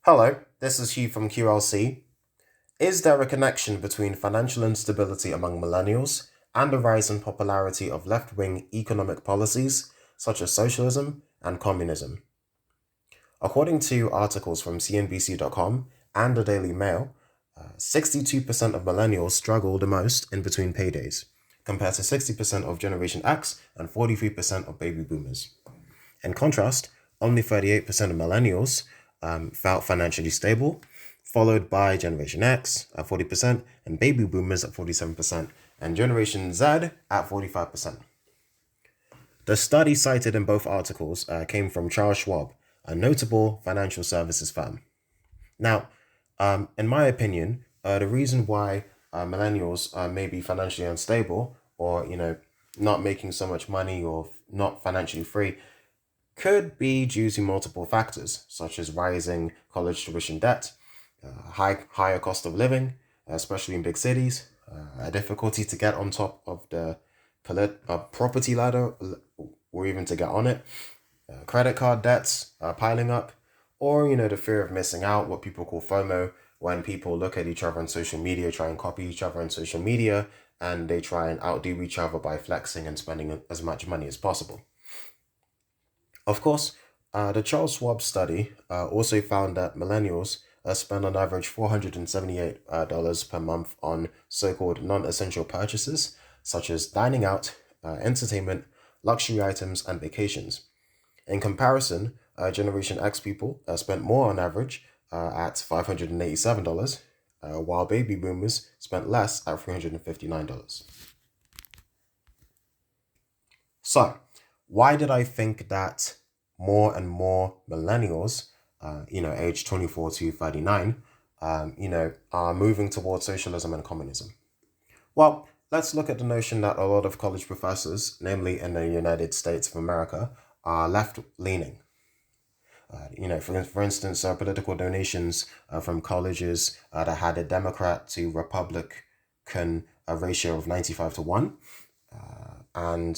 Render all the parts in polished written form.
Hello, this is Hugh from QLC. Is there a connection between financial instability among millennials and the rise in popularity of left wing economic policies such as socialism and communism? According to articles from CNBC.com and the Daily Mail, 62% of millennials struggle the most in between paydays, compared to 60% of Generation X and 43% of baby boomers. In contrast, only 38% of millennials felt financially stable, followed by Generation X at 40% and baby boomers at 47%, and Generation Z at 45%. The study cited in both articles came from Charles Schwab, a notable financial services firm. Now, in my opinion, the reason why millennials may be financially unstable or, not making so much money or not financially free could be due to multiple factors, such as rising college tuition debt, higher cost of living, especially in big cities, a difficulty to get on top of the property ladder or even to get on it, credit card debts piling up, or the fear of missing out, what people call FOMO, when people look at each other on social media, try and copy each other on social media, and they try and outdo each other by flexing and spending as much money as possible. Of course, the Charles Schwab study also found that millennials spend on average $478 per month on so-called non-essential purchases, such as dining out, entertainment, luxury items, and vacations. In comparison, Generation X people spent more on average at $587, while baby boomers spent less at $359. So, why did I think that more and more millennials, age 24 to 39, are moving towards socialism and communism? Well, let's look at the notion that a lot of college professors, namely in the United States of America, are left-leaning. For instance, political donations from colleges that had a Democrat to Republican ratio of 95 to 1. And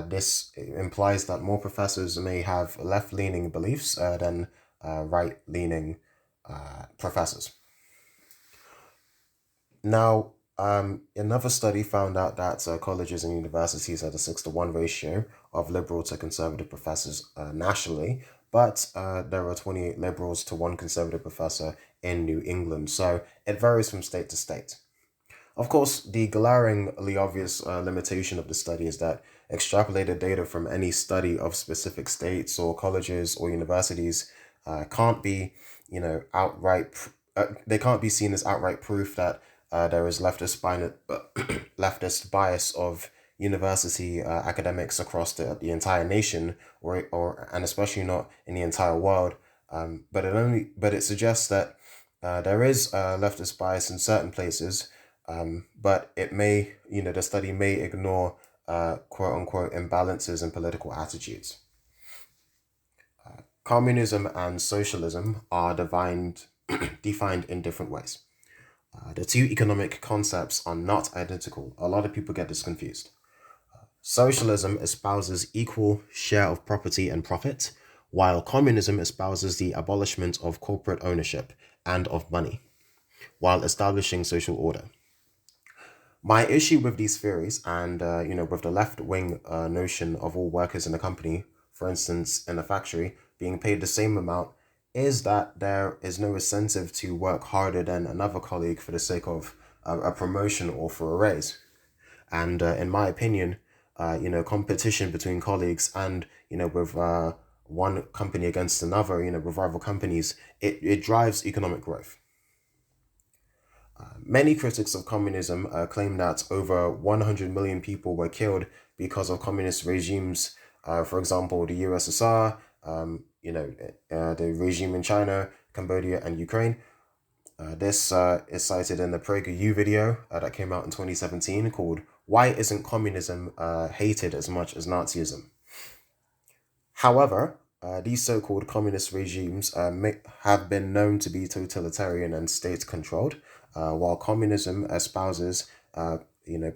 this implies that more professors may have left-leaning beliefs than right-leaning professors. Now, another study found out that colleges and universities had a 6-to-1 ratio of liberal to conservative professors nationally, but there are 28 liberals to 1 conservative professor in New England, so it varies from state to state. Of course, the glaringly obvious limitation of the study is that extrapolated data from any study of specific states or colleges or universities can't be, they can't be seen as outright proof that there is leftist bias of university academics across the entire nation, or and especially not in the entire world. But it suggests that there is leftist bias in certain places. But it may, the study may ignore quote unquote imbalances in political attitudes. Communism and socialism are defined in different ways. The two economic concepts are not identical. A lot of people get this confused. Socialism espouses equal share of property and profit, while communism espouses the abolishment of corporate ownership and of money, while establishing social order. My issue with these theories and, with the left-wing notion of all workers in a company, for instance, in a factory, being paid the same amount, is that there is no incentive to work harder than another colleague for the sake of a promotion or for a raise. And in my opinion, competition between colleagues and, with one company against another, with rival companies, it drives economic growth. Many critics of communism claim that over 100 million people were killed because of communist regimes. For example, the USSR, the regime in China, Cambodia, and Ukraine. This is cited in the PragerU video that came out in 2017 called "Why Isn't Communism Hated as Much as Nazism?" However, these so-called communist regimes have been known to be totalitarian and state-controlled, while communism espouses,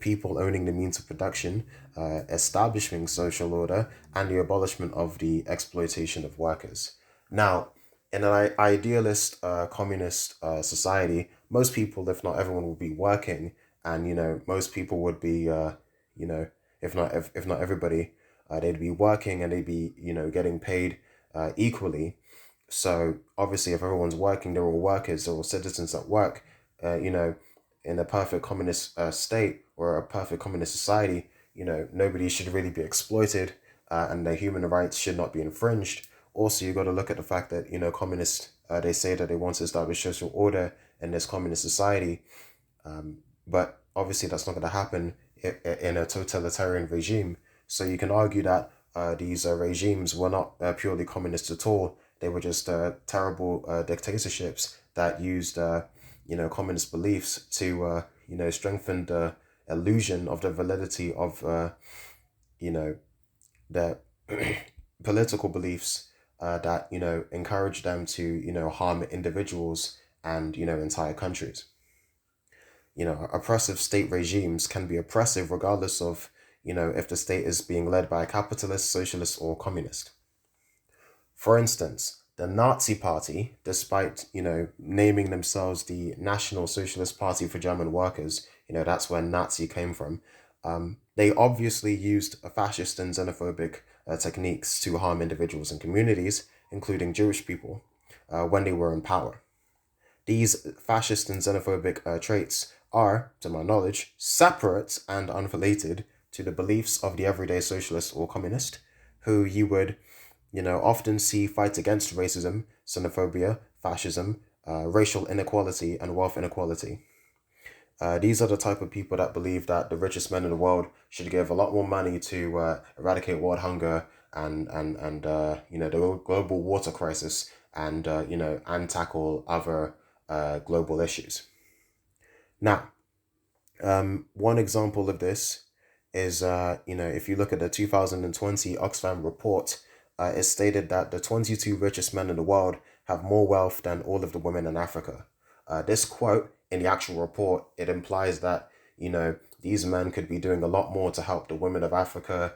people owning the means of production, establishing social order, and the abolishment of the exploitation of workers. Now, In an idealist communist society, most people, if not everyone, would be working, and most people would be, you know, if not everybody, they'd be working and they'd be getting paid equally. So obviously, if everyone's working, they're all workers, they're all citizens at work. You know, in a perfect communist state or a perfect communist society, nobody should really be exploited, and their human rights should not be infringed. Also, you got to look at the fact that communists, they say that they want to establish social order in this communist society, but obviously that's not going to happen in a totalitarian regime. So you can argue that these regimes were not purely communist at all. They were just terrible dictatorships that used communist beliefs to strengthen the illusion of the validity of you know their political beliefs that encourage them to harm individuals and entire countries. Oppressive state regimes can be oppressive regardless of if the state is being led by a capitalist, socialist, or communist. For instance, the Nazi Party, despite naming themselves the National Socialist Party for German Workers, that's where Nazi came from. They obviously used fascist and xenophobic techniques to harm individuals and communities, including Jewish people, when they were in power. These fascist and xenophobic traits are, to my knowledge, separate and unrelated to the beliefs of the everyday socialist or communist, who you would often see fight against racism, xenophobia, fascism, racial inequality, and wealth inequality. These are the type of people that believe that the richest men in the world should give a lot more money to eradicate world hunger and the global water crisis and tackle other global issues. Now, one example of this is if you look at the 2020 Oxfam report, it stated that the 22 richest men in the world have more wealth than all of the women in Africa. This quote in the actual report, it implies that these men could be doing a lot more to help the women of Africa.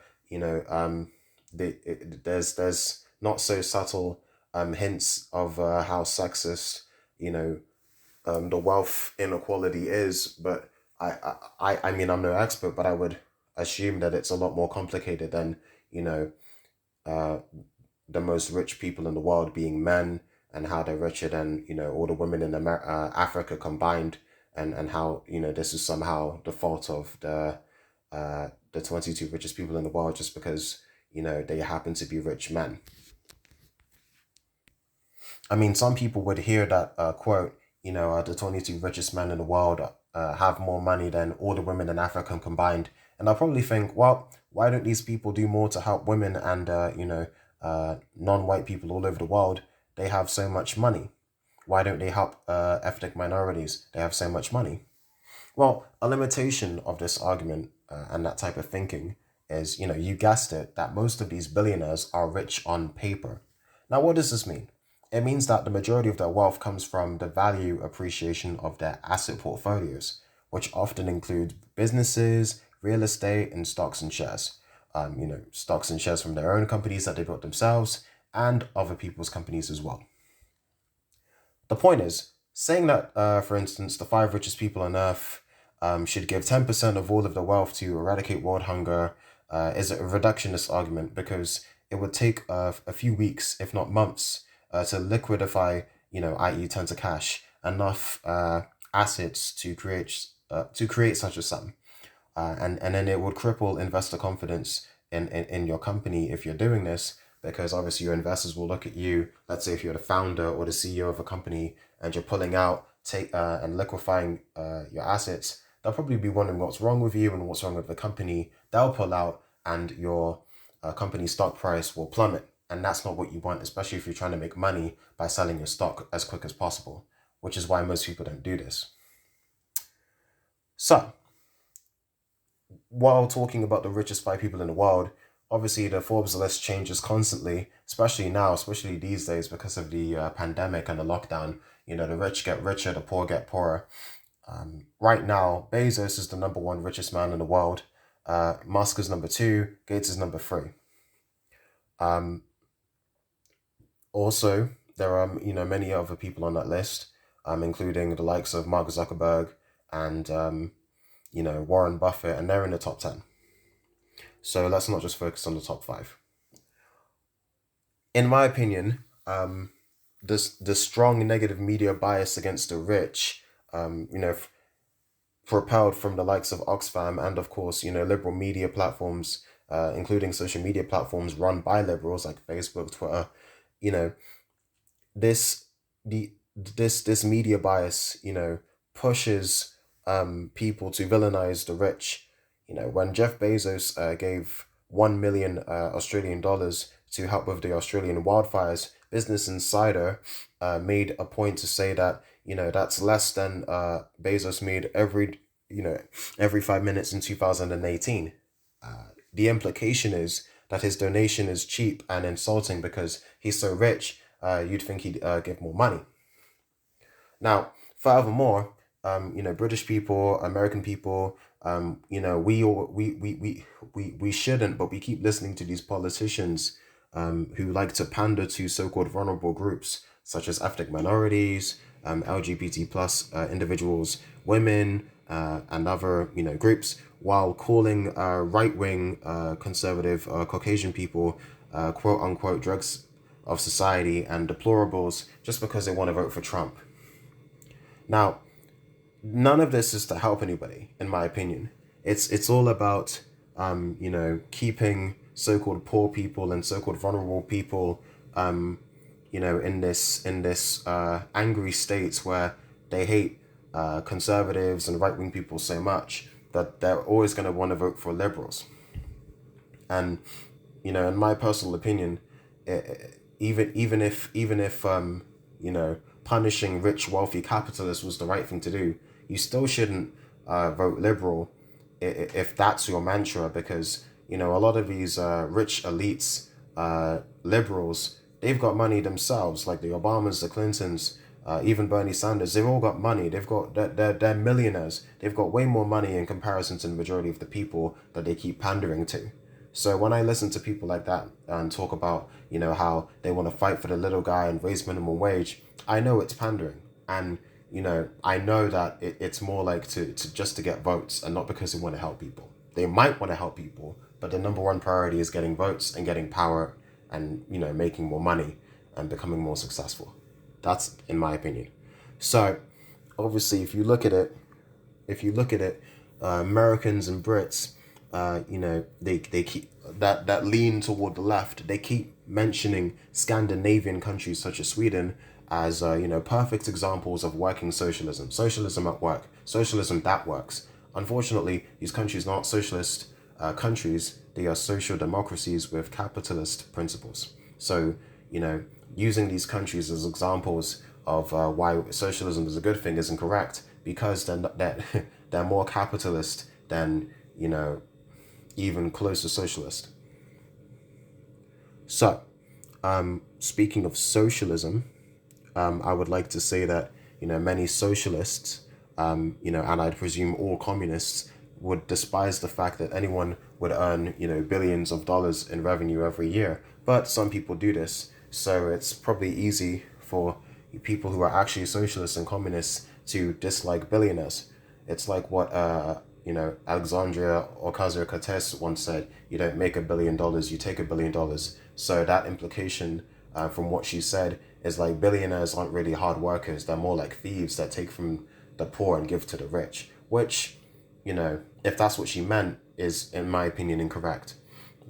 There's not so subtle hints of how sexist the wealth inequality is, but I mean, I'm no expert, but I would assume that it's a lot more complicated than you know uh, the most rich people in the world being men, and how they're richer than all the women in Africa combined, and how this is somehow the fault of the 22 richest people in the world just because they happen to be rich men. I mean, some people would hear that quote, the 22 richest men in the world have more money than all the women in Africa combined. And I'll probably think, well, why don't these people do more to help women and, non-white people all over the world? They have so much money. Why don't they help ethnic minorities? They have so much money. Well, a limitation of this argument and that type of thinking is, you guessed it, that most of these billionaires are rich on paper. Now, what does this mean? It means that the majority of their wealth comes from the value appreciation of their asset portfolios, which often include businesses, real estate, and stocks and shares. Stocks and shares from their own companies that they built themselves and other people's companies as well. The point is, saying that, for instance, the five richest people on earth should give 10% of all of their wealth to eradicate world hunger is a reductionist argument because it would take a few weeks, if not months, to liquidify, i.e., turn to cash, enough assets to create such a sum. And then it would cripple investor confidence in your company if you're doing this, because obviously your investors will look at you. Let's say if you're the founder or the CEO of a company and you're pulling out, and liquefying your assets, they'll probably be wondering what's wrong with you and what's wrong with the company. They'll pull out, and your company stock price will plummet. And that's not what you want, especially if you're trying to make money by selling your stock as quick as possible, which is why most people don't do this. So, while talking about the richest five people in the world, obviously the Forbes list changes constantly, especially now, especially these days because of the pandemic and the lockdown. The rich get richer, the poor get poorer. Right now, Bezos is the number one richest man in the world. Musk is number two. Gates is number three. Also, There are, many other people on that list, including the likes of Mark Zuckerberg and, Warren Buffett, and they're in the top 10. So let's not just focus on the top five. In my opinion, the strong negative media bias against the rich, propelled from the likes of Oxfam and, of course, liberal media platforms, including social media platforms run by liberals like Facebook, Twitter, you know, this this media bias, pushes people to villainize the rich. When Jeff Bezos gave 1 million Australian dollars to help with the Australian wildfires, Business Insider made a point to say that that's less than Bezos made every 5 minutes in 2018. The implication is that his donation is cheap and insulting because he's so rich. You'd think he'd give more money. Now, furthermore, British people, American people, we shouldn't, but we keep listening to these politicians who like to pander to so-called vulnerable groups such as ethnic minorities, LGBT plus individuals, women, and other groups, while calling right-wing conservative Caucasian people quote unquote drugs of society and deplorables just because they want to vote for Trump. Now, none of this is to help anybody, in my opinion. It's all about keeping so-called poor people and so-called vulnerable people in this angry states where they hate conservatives and right-wing people so much that they're always going to want to vote for liberals. And in my personal opinion, even if punishing rich wealthy capitalists was the right thing to do, you still shouldn't vote liberal if that's your mantra, because a lot of these rich elites, liberals, they've got money themselves, like the Obamas, the Clintons, even Bernie Sanders. They've all got money. They're millionaires. They've got way more money in comparison to the majority of the people that they keep pandering to. So when I listen to people like that and talk about how they want to fight for the little guy and raise minimum wage, I know it's pandering. And I know that it's more like to just to get votes and not because they want to help people. They might want to help people, but the number one priority is getting votes and getting power and making more money and becoming more successful. That's in my opinion. So obviously, if you look at it, Americans and Brits, they keep that lean toward the left. They keep mentioning Scandinavian countries such as Sweden as perfect examples of working socialism. Socialism at work. Socialism that works. Unfortunately, these countries are not socialist countries. They are social democracies with capitalist principles. So using these countries as examples of why socialism is a good thing is incorrect, because they're more capitalist than even close to socialist. So, speaking of socialism, I would like to say that many socialists, and I'd presume all communists, would despise the fact that anyone would earn billions of dollars in revenue every year. But some people do this, so it's probably easy for people who are actually socialists and communists to dislike billionaires. It's like what Alexandria Ocasio-Cortez once said: "You don't make $1 billion, you take $1 billion." So that implication from what she said is like billionaires aren't really hard workers; they're more like thieves that take from the poor and give to the rich. Which, if that's what she meant, is in my opinion incorrect,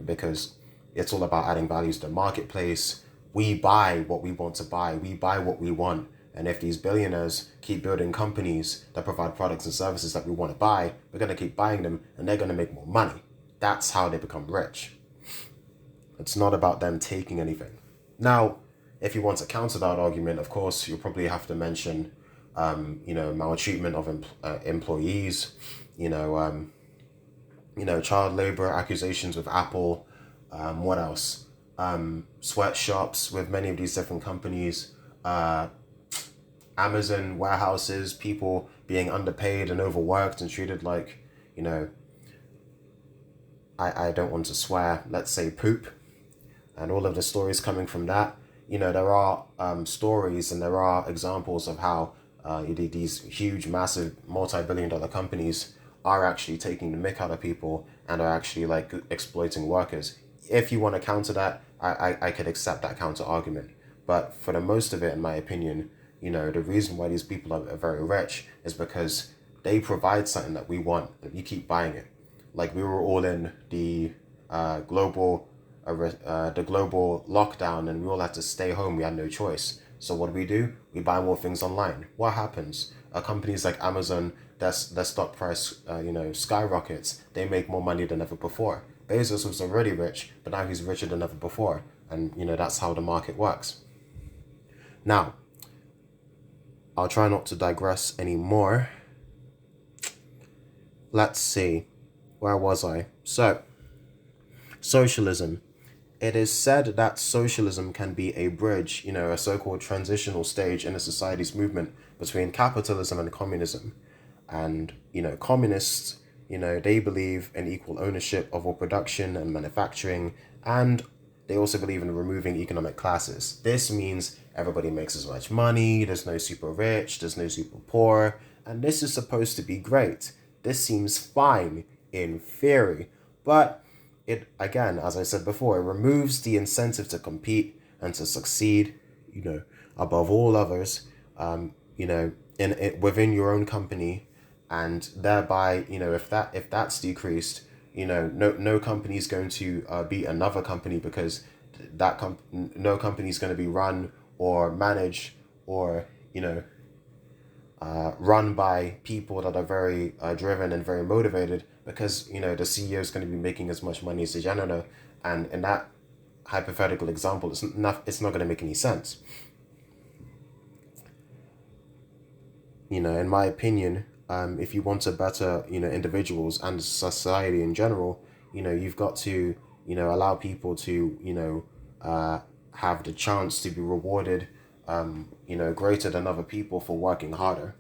because it's all about adding values to the marketplace. We buy what we want to buy. We buy what we want. And if these billionaires keep building companies that provide products and services that we want to buy, we're going to keep buying them and they're going to make more money. That's how they become rich. It's not about them taking anything. Now, if you want to counter that argument, of course, you'll probably have to mention, maltreatment of employees, child labor accusations with Apple. What else? Sweatshops with many of these different companies. Amazon warehouses, people being underpaid and overworked and treated like, I don't want to swear, let's say poop, and all of the stories coming from that. there are stories and there are examples of how these huge, massive, multi-billion-dollar companies are actually taking the mick out of people and are actually like exploiting workers. If you want to counter that, I could accept that counter argument. But for the most of it, in my opinion, the reason why these people are very rich is because they provide something that we want and you keep buying it. Like we were all in the global lockdown and we all had to stay home. We had no choice. So what do? We buy more things online. What happens? Companies like Amazon, their stock price, skyrockets. They make more money than ever before. Bezos was already rich, but now he's richer than ever before. And, that's how the market works. Now, I'll try not to digress anymore. Let's see. Where was I? So, socialism. It is said that socialism can be a bridge, a so-called transitional stage in a society's movement between capitalism and communism. And, communists, they believe in equal ownership of all production and manufacturing, and they also believe in removing economic classes. This means everybody makes as much money, there's no super rich, there's no super poor, and this is supposed to be great. This seems fine in theory, but it, again, as I said before, it removes the incentive to compete and to succeed, above all others, within your own company, and thereby, if that's decreased, no company is going to beat another company because no company is going to be run or managed or run by people that are very driven and very motivated, because the CEO is going to be making as much money as the janitor, and in that hypothetical example, it's not going to make any sense. In my opinion, if you want to better individuals and society in general, you've got to allow people to have the chance to be rewarded greater than other people for working harder.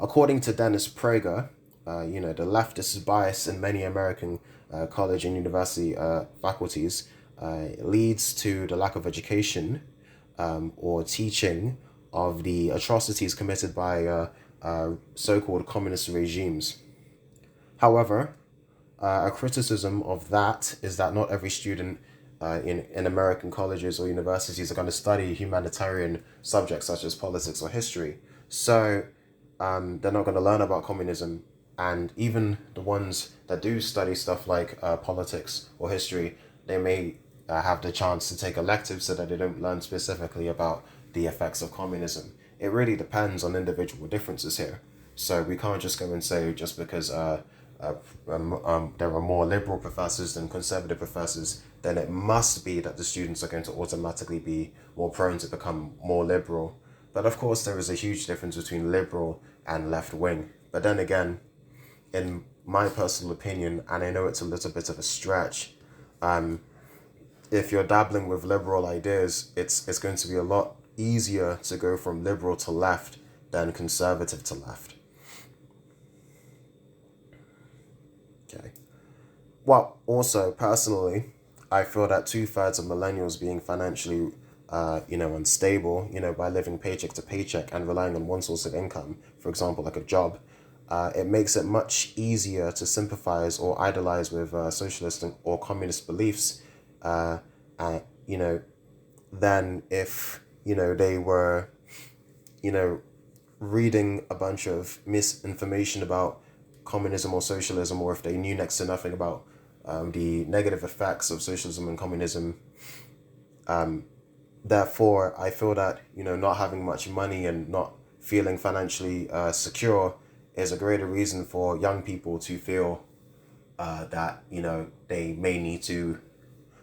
According to Dennis Prager, the leftist bias in many American college and university faculties leads to the lack of education or teaching of the atrocities committed by so-called communist regimes. However, a criticism of that is that not every student in American colleges or universities are going to study humanitarian subjects such as politics or history. So they're not going to learn about communism. And even the ones that do study stuff like politics or history, they may have the chance to take electives so that they don't learn specifically about the effects of communism. It really depends on individual differences here. So we can't just go and say just because there are more liberal professors than conservative professors, then it must be that the students are going to automatically be more prone to become more liberal. But of course, there is a huge difference between liberal and left wing. But then again, in my personal opinion, and I know it's a little bit of a stretch, if you're dabbling with liberal ideas, it's going to be a lot easier to go from liberal to left than conservative to left. Okay. Well, also, personally, I feel that 2/3 of millennials being financially, unstable, by living paycheck to paycheck and relying on one source of income, for example, like a job, it makes it much easier to sympathize or idolize with socialist or communist beliefs, than if, they were, reading a bunch of misinformation about communism or socialism, or if they knew next to nothing about the negative effects of socialism and communism. Therefore, I feel that, not having much money and not feeling financially secure is a greater reason for young people to feel that, they may need to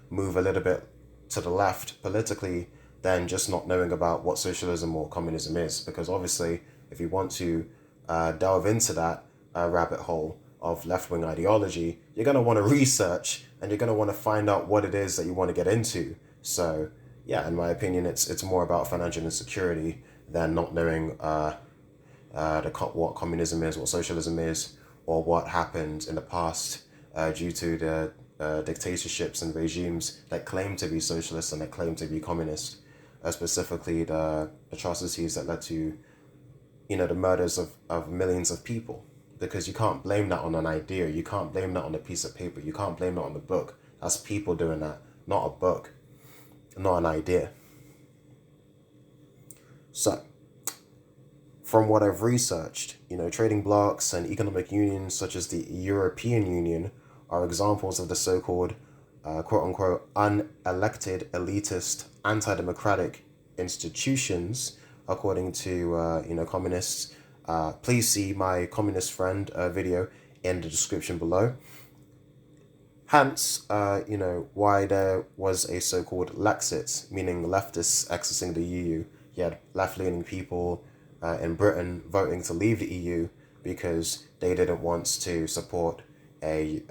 move a little bit to the left politically than just not knowing about what socialism or communism is. Because obviously, if you want to delve into that rabbit hole of left-wing ideology, you're going to want to research and you're going to want to find out what it is that you want to get into. So, yeah, in my opinion, it's more about financial insecurity than not knowing what communism is, what socialism is, or what happened in the past due to the dictatorships and regimes that claim to be socialist and that claim to be communist, specifically the atrocities that led to, the murders of millions of people. Because you can't blame that on an idea, you can't blame that on a piece of paper, you can't blame that on the book. That's people doing that, not a book, not an idea. So, from what I've researched, trading blocks and economic unions such as the European Union are examples of the so-called quote-unquote unelected, elitist, anti-democratic institutions, according to communists. Please see my communist friend video in the description below. Hence, why there was a so-called Lexit, meaning leftists accessing the EU. You had left-leaning people in Britain voting to leave the EU because they didn't want to support a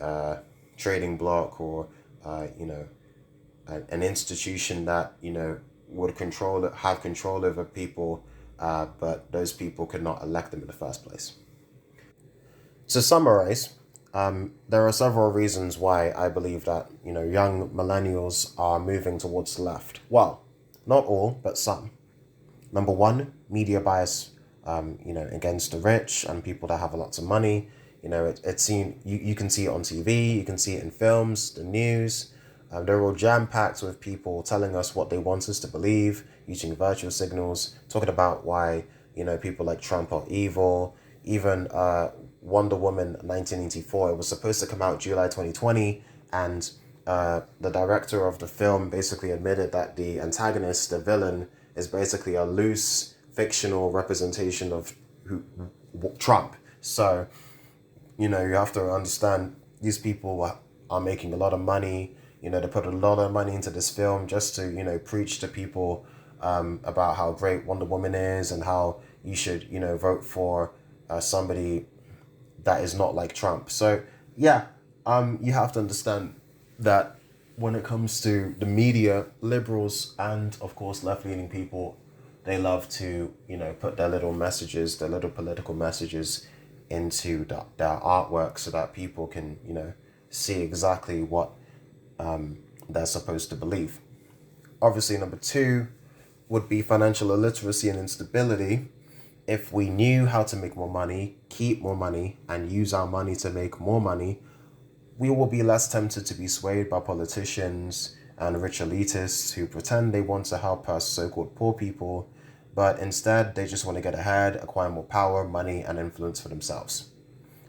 trading bloc or an institution that would have control over people, but those people could not elect them in the first place. To summarize, there are several reasons why I believe that young millennials are moving towards the left. Well, not all, but some. Number one, media bias, against the rich and people that have lots of money. It's seen. You can see it on TV. You can see it in films, the news. They're all jam-packed with people telling us what they want us to believe, using virtual signals, talking about why people like Trump are evil. Even Wonder Woman 1984, it was supposed to come out July 2020, and the director of the film basically admitted that the antagonist, the villain, is basically a loose fictional representation of Trump. So, you have to understand these people are making a lot of money. They put a lot of money into this film just to, preach to people about how great Wonder Woman is and how you should, vote for somebody that is not like Trump. So, yeah, you have to understand that when it comes to the media, liberals and, of course, left-leaning people, they love to, put their little messages, their little political messages into their artwork so that people can, see exactly what they're supposed to believe. Obviously, number two would be financial illiteracy and instability. If we knew how to make more money, keep more money, and use our money to make more money, we will be less tempted to be swayed by politicians and rich elitists who pretend they want to help us so-called poor people, but instead they just want to get ahead, acquire more power, money, and influence for themselves.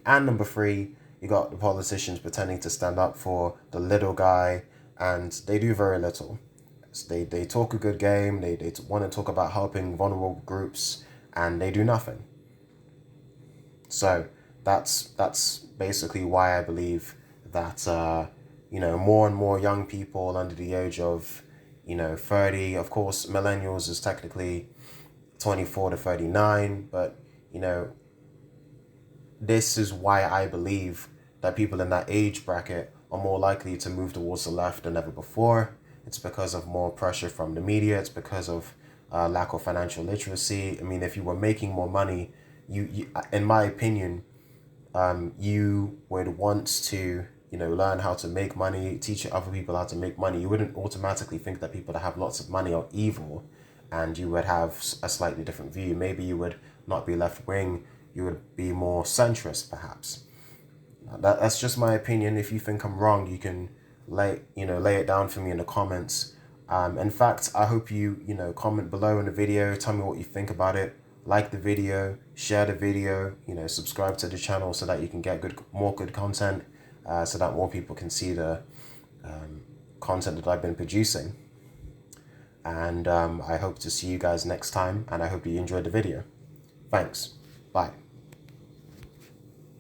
And number three, you got the politicians pretending to stand up for the little guy, and they do very little. They talk a good game, they want to talk about helping vulnerable groups, and they do nothing. So that's basically why I believe that more and more young people under the age of 30. Of course, millennials is technically 24 to 39, but this is why I believe that people in that age bracket are more likely to move towards the left than ever before. It's because of more pressure from the media. It's because of lack of financial literacy. I mean, if you were making more money, you in my opinion, you would want to learn how to make money, teach other people how to make money. You wouldn't automatically think that people that have lots of money are evil, and you would have a slightly different view. Maybe you would not be left-wing, you would be more centrist, perhaps. That's just my opinion. If you think I'm wrong, you can lay it down for me in the comments. In fact, I hope you comment below in the video, tell me what you think about it. Like the video, share the video, subscribe to the channel so that you can get more good content, so that more people can see the content that I've been producing. And I hope to see you guys next time, and I hope you enjoyed the video. Thanks. Bye.